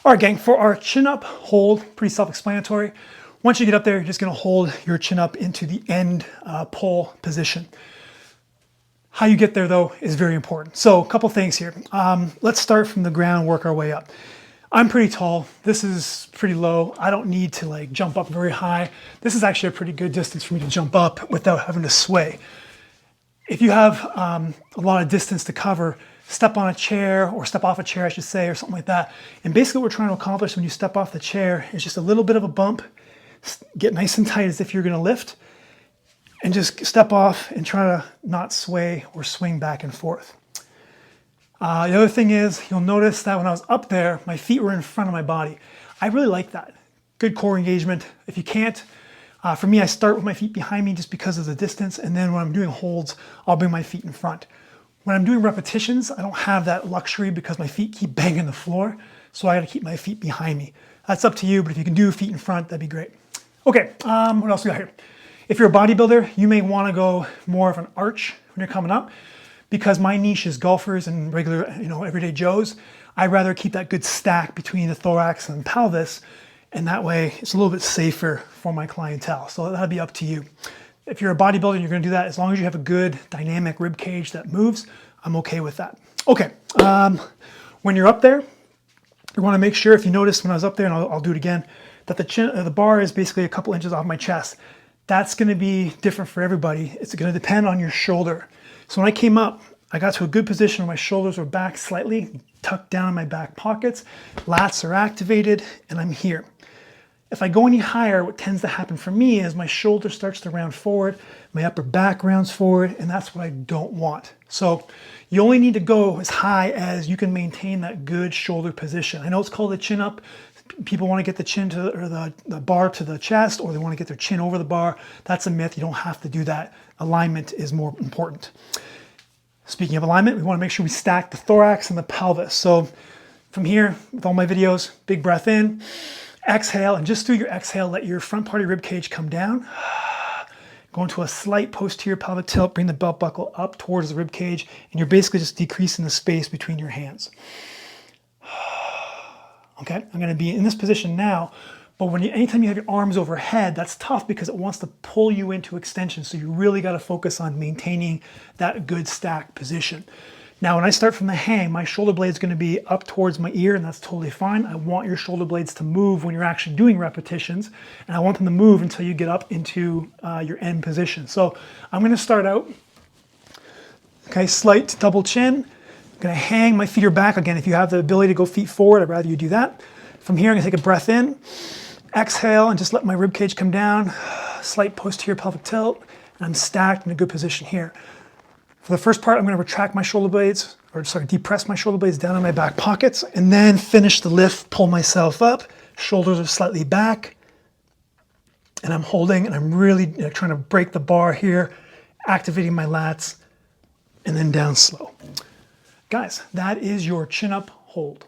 All right, gang, for our chin up hold, pretty self-explanatory. Once you get up there, you're just gonna hold your chin up into the end pull position. How you get there though is very important. So a couple things here. Let's start from the ground, work our way up. I'm pretty tall. This is pretty low. I don't need to like jump up very high. This is actually a pretty good distance for me to jump up without having to sway. If you have a lot of distance to cover, step on a chair or step off a chair, I should say, or something like that. And basically what we're trying to accomplish when you step off the chair is just a little bit of a bump, get nice and tight as if you're gonna lift, and just step off and try to not sway or swing back and forth. The other thing is, you'll notice that when I was up there, my feet were in front of my body. I really like that. Good core engagement. If you can't, for me, I start with my feet behind me just because of the distance, and then when I'm doing holds, I'll bring my feet in front. When I'm doing repetitions, I don't have that luxury because my feet keep banging the floor, so I gotta keep my feet behind me. That's up to you, but if you can do feet in front, that'd be great. Okay, what else we got here? If you're a bodybuilder, you may wanna go more of an arch when you're coming up, because my niche is golfers and regular, everyday Joes. I'd rather keep that good stack between the thorax and pelvis, and that way it's a little bit safer for my clientele. So that'll be up to you. If you're a bodybuilder and you're gonna do that, as long as you have a good dynamic rib cage that moves, I'm okay with that. Okay, when you're up there, you wanna make sure, if you notice when I was up there, and I'll do it again, that the bar is basically a couple inches off my chest. That's gonna be different for everybody. It's gonna depend on your shoulder. So when I came up, I got to a good position where my shoulders were back slightly, tucked down in my back pockets, lats are activated, and I'm here. If I go any higher, what tends to happen for me is my shoulder starts to round forward, my upper back rounds forward, and that's what I don't want. So you only need to go as high as you can maintain that good shoulder position. I know it's called a chin up. People want to get the chin to, or the bar to the chest, or they want to get their chin over the bar. That's a myth. You don't have to do that. Alignment is more important. Speaking of alignment, we want to make sure we stack the thorax and the pelvis. So from here, with all my videos, big breath in, exhale, and just through your exhale, let your front part of your rib cage come down. Go into a slight posterior pelvic tilt, bring the belt buckle up towards the rib cage, and you're basically just decreasing the space between your hands. Okay, I'm gonna be in this position now, but anytime you have your arms overhead, that's tough because it wants to pull you into extension. So you really gotta focus on maintaining that good stack position. Now, when I start from the hang, my shoulder blade's gonna be up towards my ear, and that's totally fine. I want your shoulder blades to move when you're actually doing repetitions, and I want them to move until you get up into your end position. So I'm gonna start out, okay, slight double chin. I'm gonna hang, my feet are back. Again, if you have the ability to go feet forward, I'd rather you do that. From here, I'm gonna take a breath in, exhale, and just let my rib cage come down, slight posterior pelvic tilt, and I'm stacked in a good position here. For the first part, I'm gonna retract my shoulder blades, depress my shoulder blades down in my back pockets, and then finish the lift, pull myself up, shoulders are slightly back, and I'm holding, and I'm really trying to break the bar here, activating my lats, and then down slow. Guys, that is your chin up hold.